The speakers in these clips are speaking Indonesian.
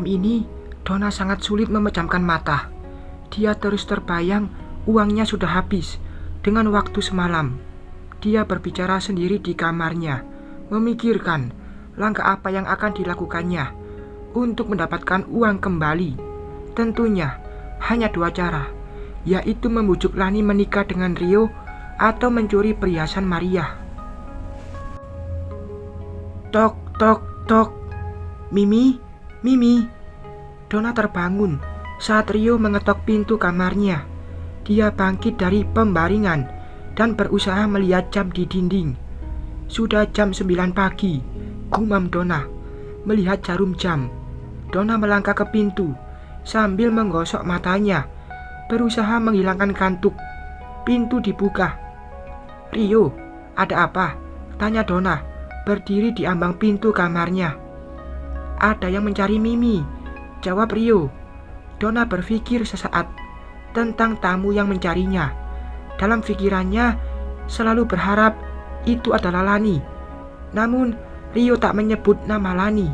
Malam ini, Donna sangat sulit memejamkan mata. Dia terus terbayang uangnya sudah habis dengan waktu semalam. Dia berbicara sendiri di kamarnya, memikirkan langkah apa yang akan dilakukannya untuk mendapatkan uang kembali. Tentunya hanya dua cara, yaitu membujuk Lani menikah dengan Rio atau mencuri perhiasan Maria. Tok, tok, tok. Mimi, Mimi. Donna terbangun saat Rio mengetok pintu kamarnya. Dia bangkit dari pembaringan dan berusaha melihat jam di dinding. Sudah jam 9 pagi, gumam Donna melihat jarum jam. Donna melangkah ke pintu sambil menggosok matanya, berusaha menghilangkan kantuk. Pintu dibuka. "Rio, ada apa?" tanya Donna, berdiri di ambang pintu kamarnya. "Ada yang mencari Mimi," jawab Rio. Donna berpikir sesaat tentang tamu yang mencarinya. Dalam pikirannya selalu berharap itu adalah Lani. Namun Rio tak menyebut nama Lani.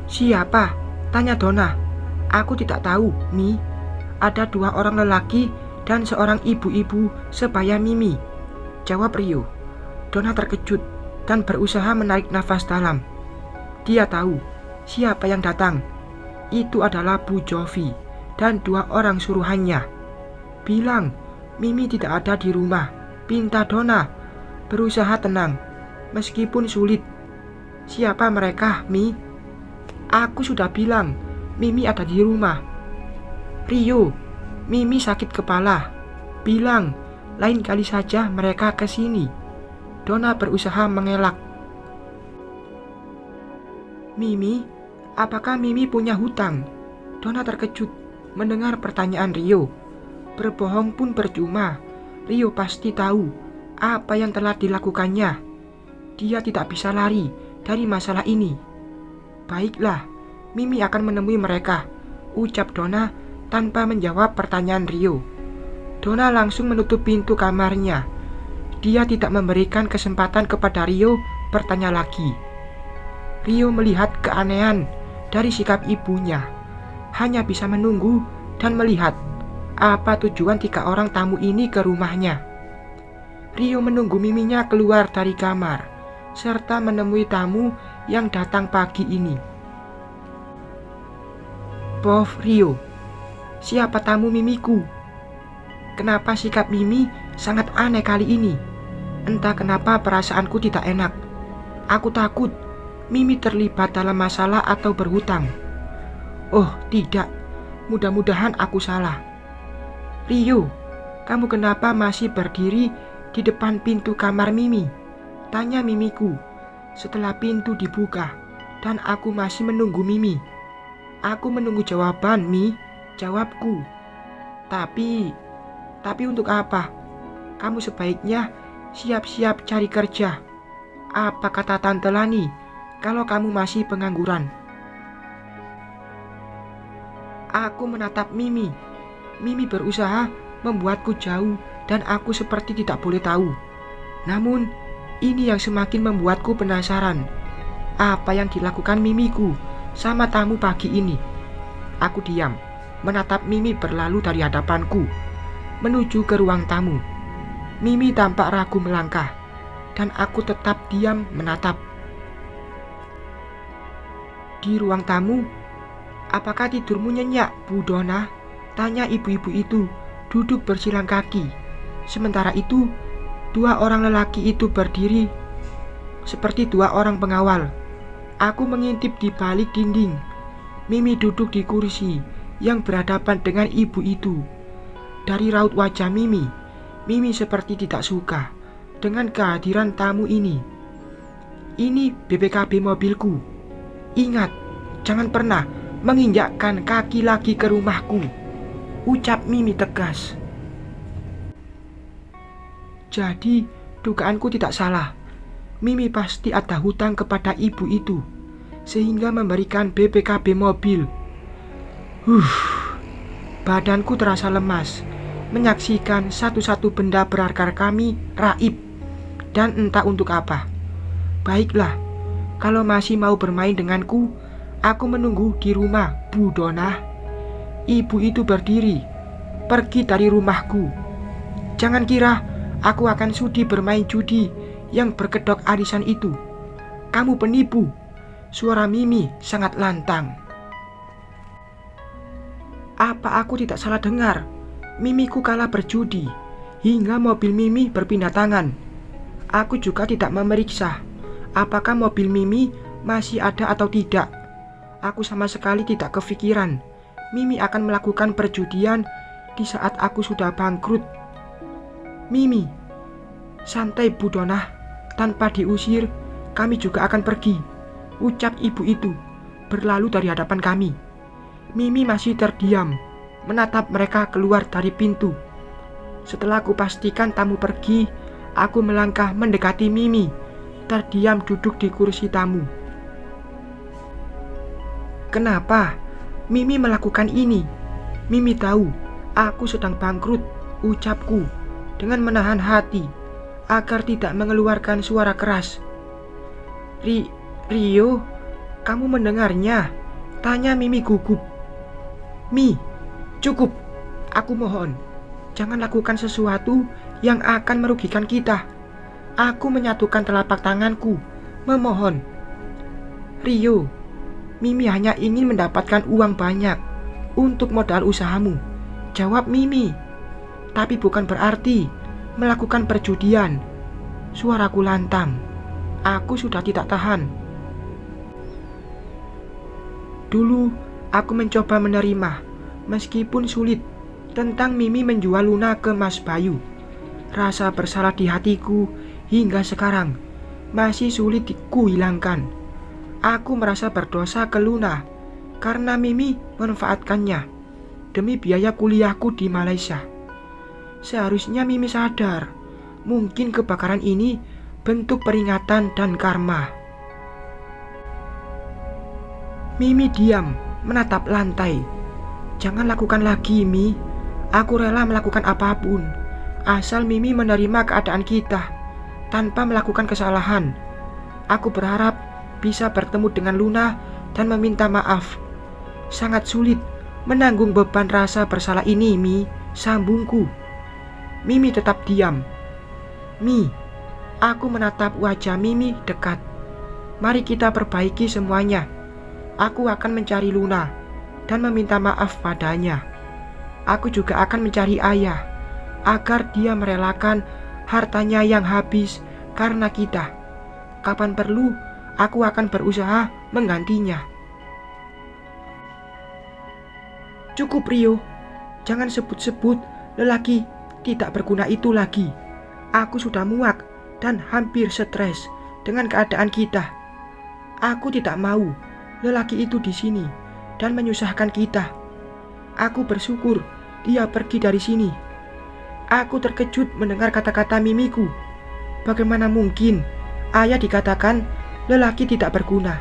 "Siapa?" tanya Donna. "Aku tidak tahu, Mi. Ada dua orang lelaki dan seorang ibu-ibu sebaya Mimi," jawab Rio. Donna terkejut dan berusaha menarik nafas dalam. Dia tahu siapa yang datang. Itu adalah Bu Jovi dan dua orang suruhannya. "Bilang Mimi tidak ada di rumah," pinta Donna, berusaha tenang meskipun sulit. "Siapa mereka, Mi?" "Aku sudah bilang Mimi ada di rumah." "Rio, Mimi sakit kepala. Bilang lain kali saja mereka ke sini." Donna berusaha mengelak. "Mimi, apakah Mimi punya hutang?" Donna terkejut mendengar pertanyaan Rio. Berbohong pun percuma. Rio pasti tahu apa yang telah dilakukannya. Dia tidak bisa lari dari masalah ini. "Baiklah, Mimi akan menemui mereka," ucap Donna tanpa menjawab pertanyaan Rio. Donna langsung menutup pintu kamarnya. Dia tidak memberikan kesempatan kepada Rio bertanya lagi. Rio melihat keanehan dari sikap ibunya. Hanya bisa menunggu dan melihat apa tujuan 3 orang tamu ini ke rumahnya. Rio menunggu Miminya keluar dari kamar serta menemui tamu yang datang pagi ini. "Bof, Rio, siapa tamu Mimiku? Kenapa sikap Mimi sangat aneh kali ini? Entah kenapa perasaanku tidak enak. Aku takut Mimi terlibat dalam masalah atau berhutang." "Oh tidak, mudah-mudahan aku salah." "Rio, kamu kenapa masih berdiri di depan pintu kamar Mimi?" tanya Mimiku setelah pintu dibuka dan aku masih menunggu Mimi. "Aku menunggu jawaban, Mi," jawabku. Tapi untuk apa? Kamu sebaiknya siap-siap cari kerja. Apa kata Tante Lani kalau kamu masih pengangguran?" Aku menatap Mimi. Mimi berusaha membuatku jauh dan aku seperti tidak boleh tahu. Namun ini yang semakin membuatku penasaran. Apa yang dilakukan Mimiku sama tamu pagi ini? Aku diam, menatap Mimi berlalu dari hadapanku menuju ke ruang tamu. Mimi tampak ragu melangkah dan aku tetap diam menatap. Di ruang tamu, "Apakah tidurmu nyenyak, Bu Donna?" tanya ibu-ibu itu duduk bersilang kaki. Sementara itu, 2 orang lelaki itu berdiri seperti 2 orang pengawal. Aku mengintip di balik dinding. Mimi duduk di kursi yang berhadapan dengan ibu itu. Dari raut wajah Mimi seperti tidak suka dengan kehadiran tamu ini. "Ini BPKB mobilku. Ingat, jangan pernah menginjakkan kaki lagi ke rumahku," ucap Mimi tegas. Jadi dugaanku tidak salah. Mimi pasti ada hutang kepada ibu itu sehingga memberikan BPKB mobil. Badanku terasa lemas menyaksikan satu-satu benda berharga kami raib dan entah untuk apa. Baiklah, kalau masih mau bermain denganku, Aku menunggu di rumah Bu Dona. Ibu itu berdiri, pergi dari rumahku. Jangan kira aku akan sudi bermain judi yang berkedok arisan itu. Kamu penipu. Suara Mimi sangat lantang. Apa aku tidak salah dengar? Mimiku kalah berjudi hingga mobil Mimi berpindah tangan. Aku juga tidak memeriksa apakah mobil Mimi masih ada atau tidak. Aku sama sekali tidak kepikiran Mimi akan melakukan perjudian di saat aku sudah bangkrut. Mimi, santai Bu Dona, tanpa diusir kami juga akan pergi, ucap ibu itu berlalu dari hadapan kami. Mimi masih terdiam menatap mereka keluar dari pintu. Setelah aku pastikan tamu pergi, aku melangkah mendekati Mimi, terdiam duduk di kursi tamu. Kenapa Mimi melakukan ini? Mimi tahu aku sedang bangkrut, ucapku dengan menahan hati agar tidak mengeluarkan suara keras. Rio, kamu mendengarnya? Tanya Mimi gugup. Mi, cukup, aku mohon. Jangan lakukan sesuatu yang akan merugikan kita. Aku menyatukan telapak tanganku, memohon. Rio, Mimi hanya ingin mendapatkan uang banyak untuk modal usahamu, jawab Mimi. Tapi bukan berarti melakukan perjudian. Suaraku lantang. Aku sudah tidak tahan. Dulu aku mencoba menerima, meskipun sulit, tentang Mimi menjual Luna ke Mas Bayu. Rasa bersalah di hatiku hingga sekarang masih sulit kuhilangkan. Aku merasa berdosa ke Luna karena Mimi memanfaatkannya demi biaya kuliahku di Malaysia. Seharusnya Mimi sadar, mungkin kebakaran ini bentuk peringatan dan karma. Mimi diam, menatap lantai. Jangan lakukan lagi, Mi. Aku rela melakukan apapun, asal Mimi menerima keadaan kita, tanpa melakukan kesalahan. Aku berharap bisa bertemu dengan Luna dan meminta maaf. Sangat sulit menanggung beban rasa bersalah ini, Mi, sambungku. Mimi tetap diam. Mi, aku menatap wajah Mimi dekat. Mari kita perbaiki semuanya. Aku akan mencari Luna dan meminta maaf padanya. Aku juga akan mencari ayah agar dia merelakan hartanya yang habis karena kita. Kapan perlu, aku akan berusaha menggantinya. Cukup Rio, jangan sebut-sebut lelaki tidak berguna itu lagi. Aku sudah muak dan hampir stres dengan keadaan kita. Aku tidak mau lelaki itu di sini dan menyusahkan kita. Aku bersyukur dia pergi dari sini. Aku terkejut mendengar kata-kata Mimiku. Bagaimana mungkin ayah dikatakan lelaki tidak berguna?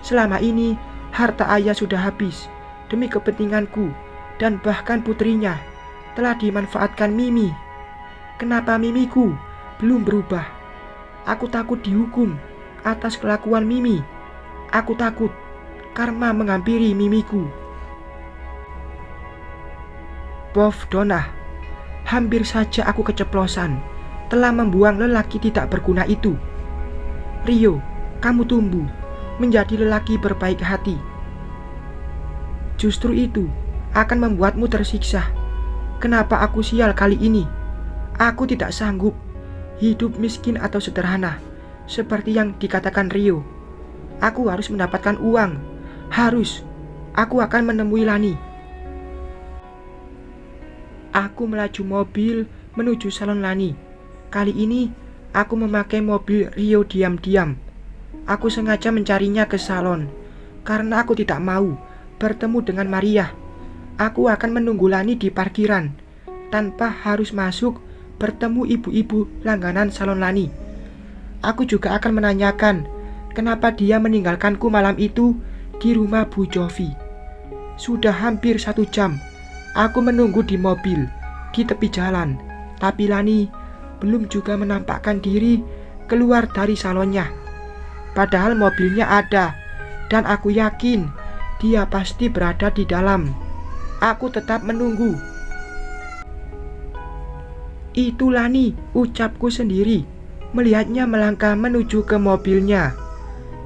Selama ini harta ayah sudah habis demi kepentinganku, dan bahkan putrinya telah dimanfaatkan Mimi. Kenapa Mimiku belum berubah? Aku takut dihukum atas kelakuan Mimi. Aku takut karma menghampiri Mimiku. Bof Dona, hampir saja aku keceplosan telah membuang lelaki tidak berguna itu. Rio, kamu tumbuh menjadi lelaki berbaik hati. Justru itu akan membuatmu tersiksa. Kenapa aku sial kali ini? Aku tidak sanggup hidup miskin atau sederhana seperti yang dikatakan Rio. Aku harus mendapatkan uang. Harus. Aku akan menemui Lani. Aku melaju mobil menuju salon Lani. Kali ini aku memakai mobil Rio diam-diam. Aku sengaja mencarinya ke salon karena aku tidak mau bertemu dengan Maria. Aku akan menunggu Lani di parkiran tanpa harus masuk bertemu ibu-ibu langganan salon Lani. Aku juga akan menanyakan kenapa dia meninggalkanku malam itu di rumah Bu Jovi. Sudah hampir 1 jam aku menunggu di mobil di tepi jalan, tapi Lani belum juga menampakkan diri keluar dari salonnya. Padahal mobilnya ada dan aku yakin dia pasti berada di dalam. Aku tetap menunggu. Itu Lani, ucapku sendiri, melihatnya melangkah menuju ke mobilnya.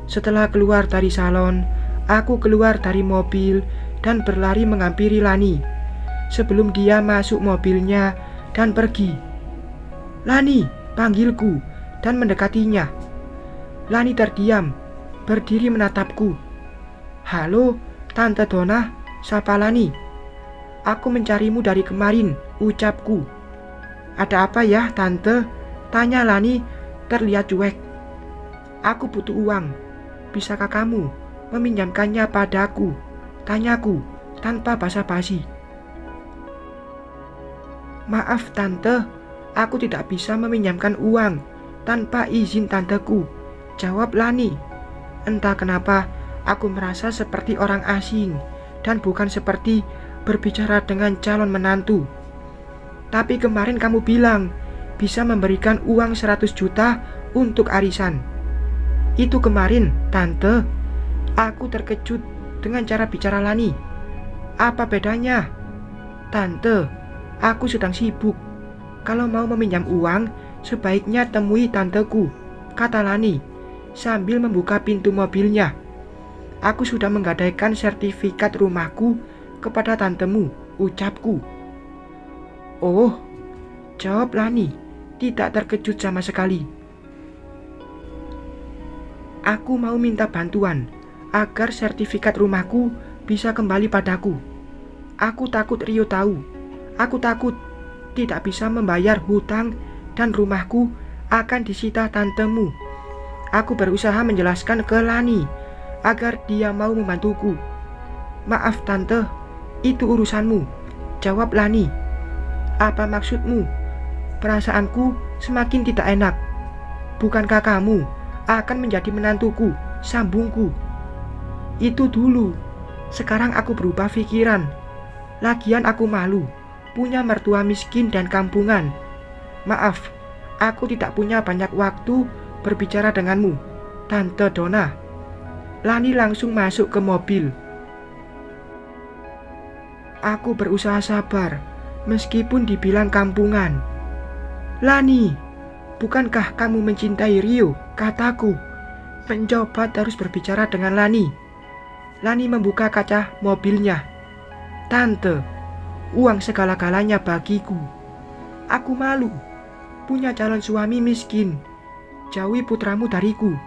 Setelah keluar dari salon, aku keluar dari mobil dan berlari menghampiri Lani sebelum dia masuk mobilnya dan pergi. Lani, panggilku dan mendekatinya. Lani terdiam, berdiri menatapku. Halo, Tante Donna, sapa Lani. Aku mencarimu dari kemarin, ucapku. Ada apa ya, Tante? Tanya Lani terlihat cuek. Aku butuh uang. Bisakah kamu meminjamkannya padaku? Tanyaku tanpa basa-basi. Maaf Tante, aku tidak bisa meminjamkan uang tanpa izin tanteku, jawab Lani. Entah kenapa aku merasa seperti orang asing dan bukan seperti berbicara dengan calon menantu. Tapi kemarin kamu bilang bisa memberikan uang 100 juta untuk arisan. Itu kemarin, Tante. Aku terkejut dengan cara bicara Lani. Apa bedanya? Tante, aku sedang sibuk. Kalau mau meminjam uang, sebaiknya temui tanteku, kata Lani sambil membuka pintu mobilnya. Aku sudah menggadaikan sertifikat rumahku kepada tantemu, ucapku. Oh, jawab Lani, tidak terkejut sama sekali. Aku mau minta bantuan agar sertifikat rumahku bisa kembali padaku. Aku takut Rio tahu. Aku takut tidak bisa membayar hutang dan rumahku akan disita tantemu. Aku berusaha menjelaskan ke Lani agar dia mau membantuku. Maaf Tante, itu urusanmu, jawab Lani. Apa maksudmu? Perasaanku semakin tidak enak. Bukankah kamu akan menjadi menantuku, sambungku? Itu dulu. Sekarang aku berubah pikiran. Lagian aku malu, punya mertua miskin dan kampungan. Maaf, aku tidak punya banyak waktu berbicara denganmu, Tante Donna. Lani langsung masuk ke mobil. Aku berusaha sabar, meskipun dibilang kampungan. Lani, bukankah kamu mencintai Rio? Kataku, mencoba terus berbicara dengan Lani. Lani membuka kaca mobilnya. Tante, uang segala-galanya bagiku. Aku malu, punya calon suami miskin. Jauhi putramu dariku.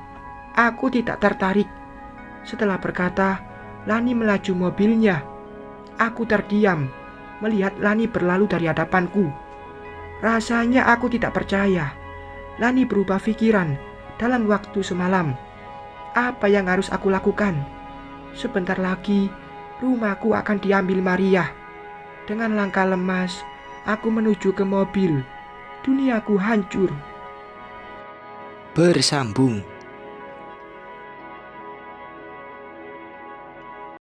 Aku tidak tertarik. Setelah berkata, Lani melaju mobilnya. Aku terdiam melihat Lani berlalu dari hadapanku. Rasanya aku tidak percaya. Lani berubah pikiran dalam waktu semalam. Apa yang harus aku lakukan? Sebentar lagi rumahku akan diambil Maria. Dengan langkah lemas, aku menuju ke mobil. Duniaku hancur. Bersambung.